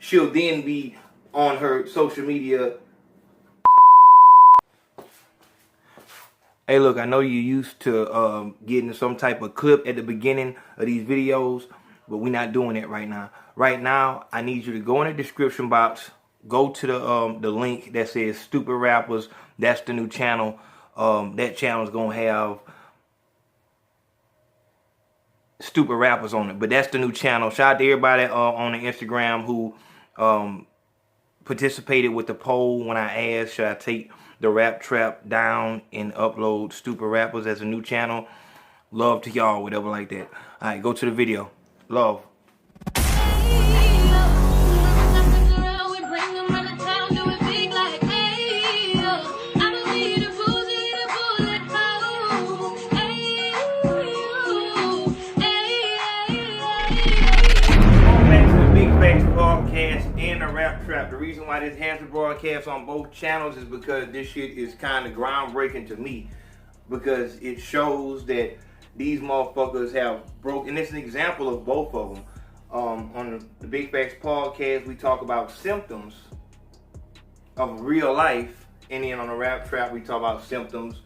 she'll then be on her social media. Hey, look, I know you're used to getting some type of clip at the beginning of these videos, but we're not doing that right now. Right now, I need you to go in the description box, go to the link that says Stupid Rappers. That's the new channel. That channel is going to have Stupid Rappers on it, but that's the new channel. Shout out to everybody on the Instagram who participated with the poll when I asked, should I take the Rap Trap down and upload Stupid Rappers as a new channel? Love to y'all, whatever like that. All right, go to the video. Love. Podcast and the Rap Trap. The reason why this has to broadcast on both channels is because this shit is kind of groundbreaking to me, because it shows that these motherfuckers have broke, and it's an example of both of them. On the Big Facts Podcast, we talk about symptoms of real life, and then on the Rap Trap, we talk about symptoms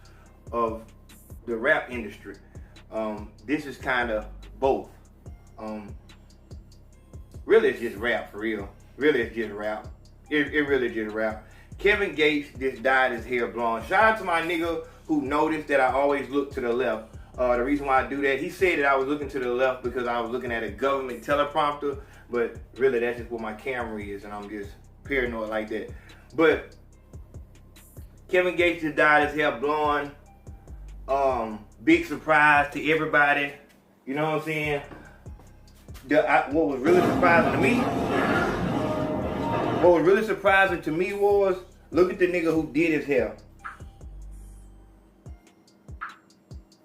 of the rap industry. This is kind of both. Really, it's just rap, for real. Really, it's just rap. It really just rap. Kevin Gates just dyed his hair blonde. Shout out to my nigga who noticed that I always look to the left. The reason why I do that, he said that I was looking to the left because I was looking at a government teleprompter, but really that's just what my camera is, and I'm just paranoid like that. But Kevin Gates just dyed his hair blonde. Big surprise to everybody. You know what I'm saying? What was really surprising to me was, look at the nigga who did his hair.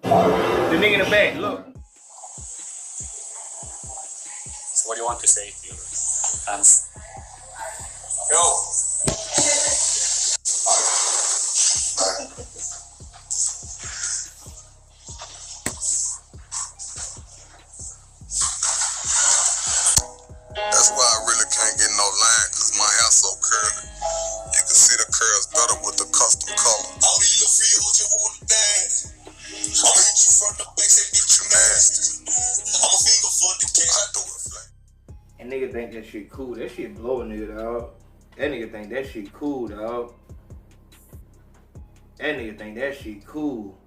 The nigga in the back, look. So what do you want to say to your fans? Go! That's why I really can't get no line, cause my hair so curly. You can see the curls better with the custom color. All these little fields you wanna dance. I'ma hit you from the back, say get you nasty. I'ma finger for the cat, I do it flat. And nigga think that shit cool. That shit blow a nigga, dog. That nigga think that shit cool, dog. That nigga think that shit cool.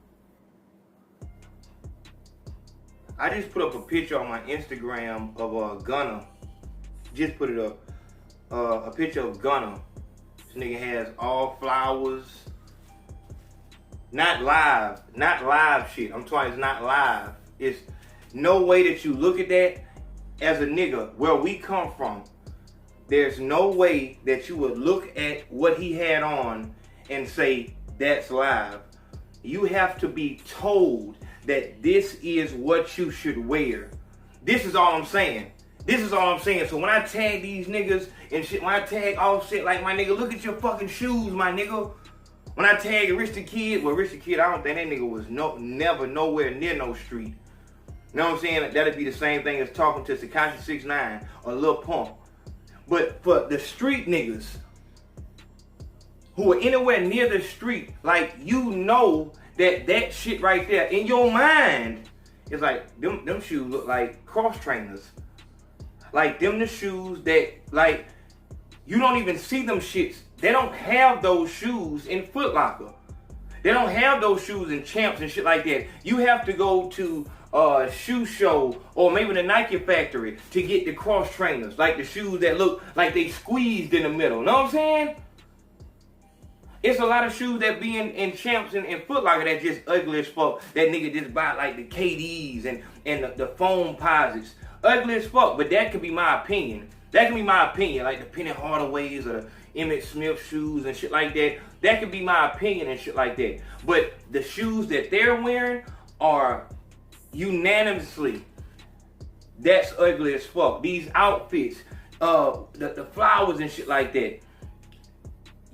I just put up a picture on my Instagram of Gunna. Just put it up. A picture of Gunna. This nigga has all flowers. Not live shit. I'm talking, it's not live. It's no way that you look at that as a nigga where we come from. There's no way that you would look at what he had on and say that's live. You have to be told that this is what you should wear. This is all I'm saying. This is all I'm saying. So when I tag these niggas and shit, when I tag Offset, like, my nigga, look at your fucking shoes, my nigga. When I tag Rich the Kid, well, Rich the Kid, I don't think that nigga was never nowhere near no street. You know what I'm saying? That'd be the same thing as talking to Tekashi 6ix9ine or Lil Pump. But for the street niggas who are anywhere near the street, like, you know that shit right there in your mind is like, them shoes look like cross trainers. Like, them the shoes that, like, you don't even see them shits. They don't have those shoes in Foot Locker. They don't have those shoes in Champs and shit like that. You have to go to a shoe show or maybe the Nike factory to get the cross trainers. Like the shoes that look like they squeezed in the middle. Know what I'm saying? It's a lot of shoes that be in Champs and Foot Locker that just ugly as fuck. That nigga just buy like the KDs and the foam posits. Ugly as fuck, but that could be my opinion. That could be my opinion, like the Penny Hardaways or the Emmitt Smith shoes and shit like that. That could be my opinion and shit like that. But the shoes that they're wearing are unanimously, that's ugly as fuck. These outfits, the flowers and shit like that.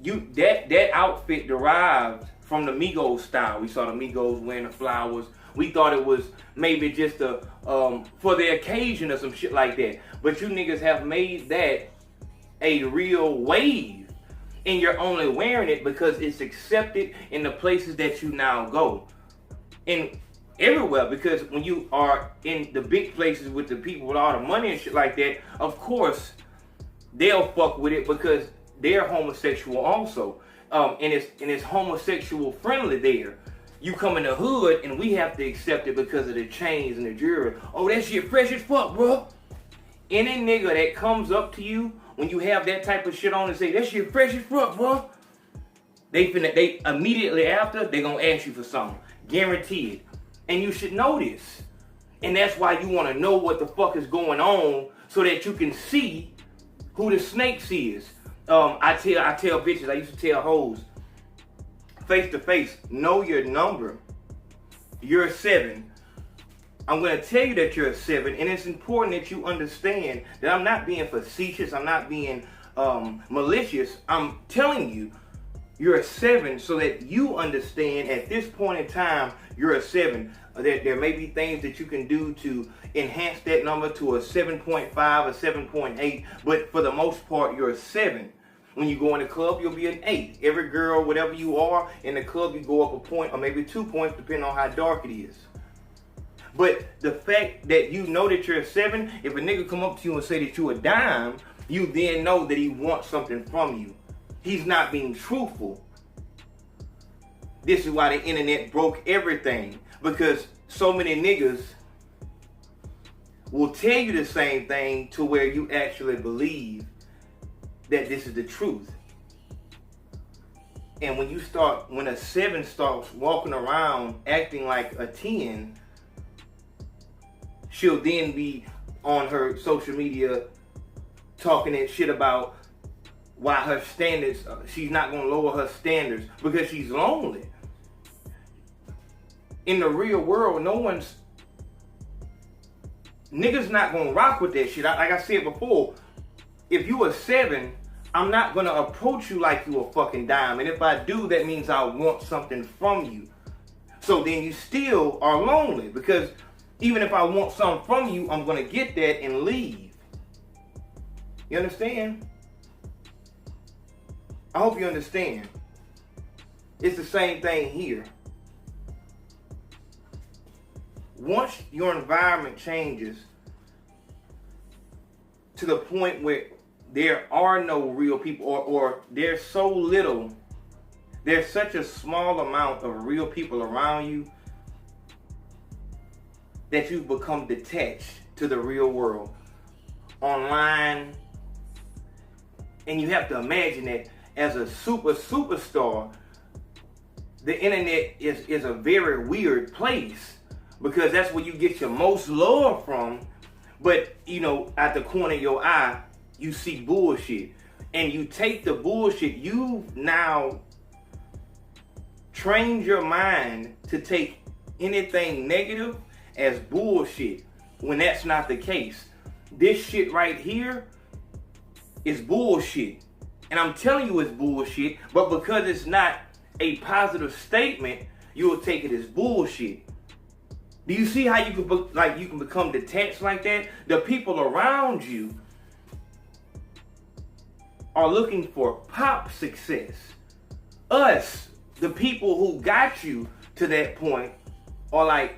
That outfit derived from the Migos style. We saw the Migos wearing the flowers. We thought it was maybe just for the occasion or some shit like that. But you niggas have made that a real wave. And you're only wearing it because it's accepted in the places that you now go. And everywhere, because when you are in the big places with the people with all the money and shit like that, of course, they'll fuck with it because they're homosexual also. And it's homosexual friendly there. You come in the hood and we have to accept it because of the chains and the jewelry. Oh, that shit fresh as fuck, bro. Any nigga that comes up to you when you have that type of shit on and say, that shit fresh as fuck, bro. They immediately after, they gonna ask you for something. Guaranteed. And you should know this. And that's why you wanna know what the fuck is going on so that you can see who the snakes is. I tell bitches, I used to tell hoes, face to face, know your number. You're a 7. I'm going to tell you that you're a 7, and it's important that you understand that I'm not being facetious, I'm not being malicious. I'm telling you, you're a 7 so that you understand at this point in time, you're a 7. That there may be things that you can do to enhance that number to a 7.5, a 7.8, but for the most part, you're a 7. When you go in the club, you'll be an 8. Every girl, whatever you are, in the club, you go up a point or maybe 2 points, depending on how dark it is. But the fact that you know that you're a 7, if a nigga come up to you and say that you a dime, you then know that he wants something from you. He's not being truthful. This is why the internet broke everything. Because so many niggas will tell you the same thing to where you actually believe that this is the truth. And when a 7 starts walking around acting like a 10, she'll then be on her social media talking that shit about why her standards, she's not going to lower her standards because she's lonely. In the real world, niggas not going to rock with that shit. Like I said before, if you a 7, I'm not going to approach you like you a fucking dime. And if I do, that means I want something from you. So then you still are lonely because even if I want something from you, I'm going to get that and leave. You understand? I hope you understand. It's the same thing here. Once your environment changes to the point where there are no real people or there's so little, there's such a small amount of real people around you that you become detached to the real world online. And you have to imagine that as a superstar, the internet is a very weird place because that's where you get your most love from. But, you know, at the corner of your eye, you see bullshit. And you take the bullshit. You've now trained your mind to take anything negative as bullshit when that's not the case. This shit right here is bullshit. And I'm telling you it's bullshit, but because it's not a positive statement, you will take it as bullshit. Do you see how you can become detached like that? The people around you are looking for pop success. Us, the people who got you to that point, are like,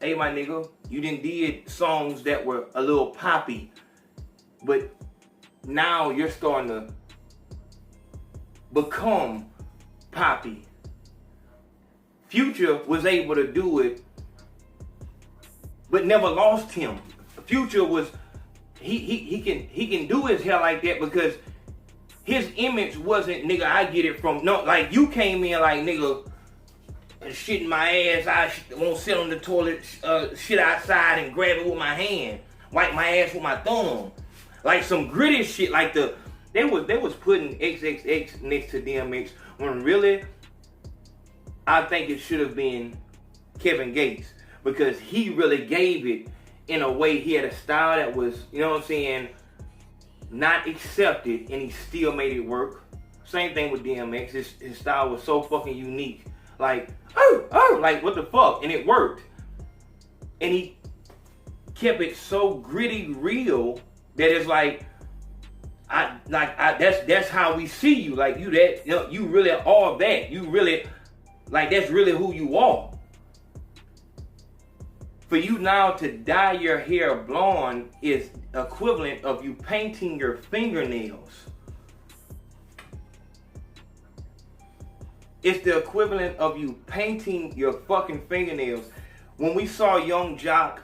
hey my nigga, you did songs that were a little poppy, but now you're starting to become poppy. Future was able to do it, but never lost him. Future was he can do his hair like that because his image wasn't nigga. I get it from no, like you came in like nigga, shit in my ass. I won't sit on the toilet, shit outside and grab it with my hand, wipe my ass with my thumb, like some gritty shit. Like they was putting XXX next to DMX when really I think it should have been Kevin Gates because he really gave it in a way. He had a style that was, you know what I'm saying, not accepted, and he still made it work. Same thing with DMX. His style was so fucking unique. Like, like what the fuck? And it worked. And he kept it so gritty real that it's like, that's how we see you. Like you that, you know, you really are that. You really, like, that's really who you are. For you now to dye your hair blonde is equivalent of you painting your fingernails. It's the equivalent of you painting your fucking fingernails. When we saw Young Jock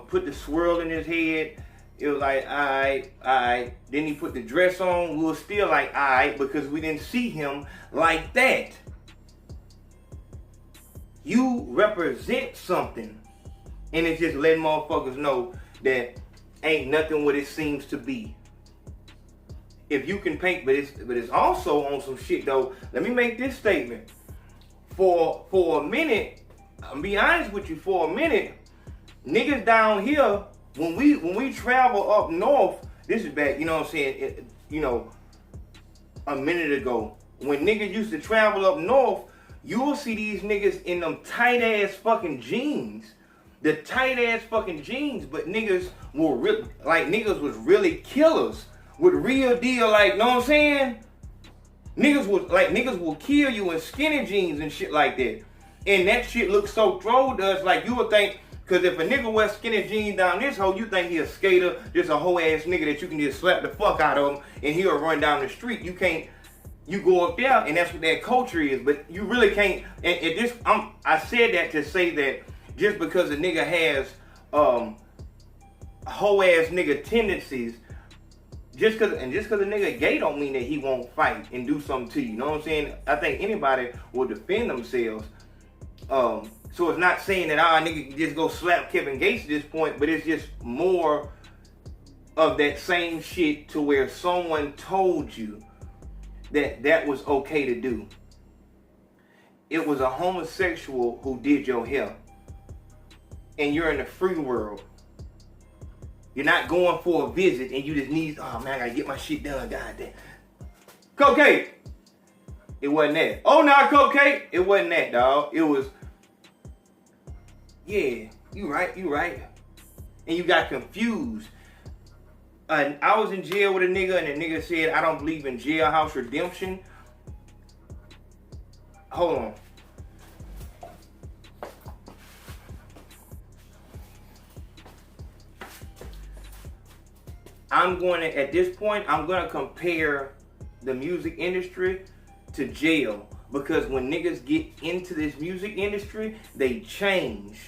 put the swirl in his head, it was like, alright. Then he put the dress on. We were still like, alright, because we didn't see him like that. You represent something. And it's just letting motherfuckers know that ain't nothing what it seems to be. If you can paint, but it's also on some shit though. Let me make this statement. For a minute, I'll be honest with you, for a minute, niggas down here, when we travel up north, this is back, you know what I'm saying, a minute ago, when niggas used to travel up north, you will see these niggas in them tight ass fucking jeans. The tight ass fucking jeans, but niggas was really killers. With real deal, like, know what I'm saying? Niggas will kill you in skinny jeans and shit like that. And that shit looks so throw to us, like you would think, cause if a nigga wears skinny jeans down this hole, you think he a skater, just a whole ass nigga that you can just slap the fuck out of him and he'll run down the street. You go up there and that's what that culture is, but you really can't, I said that to say that just because a nigga has whole ass nigga tendencies, just cause a nigga gay don't mean that he won't fight and do something to you. You know what I'm saying? I think anybody will defend themselves. So it's not saying that nigga can just go slap Kevin Gates at this point, but it's just more of that same shit to where someone told you that was okay to do. It was a homosexual who did your hair. And you're in the free world. You're not going for a visit and you just need, oh man, I gotta get my shit done, goddamn. Cocaine! It wasn't that. Oh, not cocaine! It wasn't that, dog. It was, yeah, you right. And you got confused. I was in jail with a nigga and the nigga said, I don't believe in jailhouse redemption. Hold on. At this point, I'm going to compare the music industry to jail. Because when niggas get into this music industry, they change.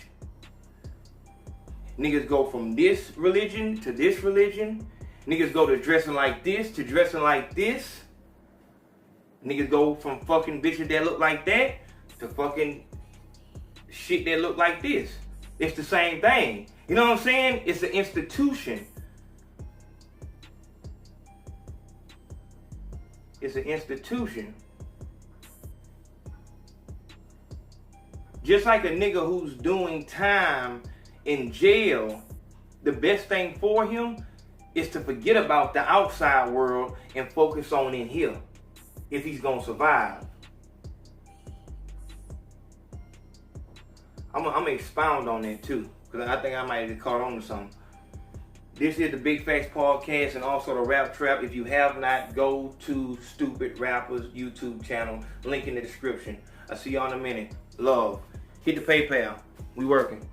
Niggas go from this religion to this religion. Niggas go to dressing like this to dressing like this. Niggas go from fucking bitches that look like that to fucking shit that look like this. It's the same thing. You know what I'm saying? It's an institution. It's an institution. Just like a nigga who's doing time in jail, the best thing for him is to forget about the outside world and focus on in here, if he's gonna survive. I'm gonna expound on that too, because I think I might have caught on to something. This is the Big Facts Podcast and also the Rap Trap. If you have not, go to Stupid Rappers YouTube channel. Link in the description. I'll see y'all in a minute. Love. Hit the PayPal. We working.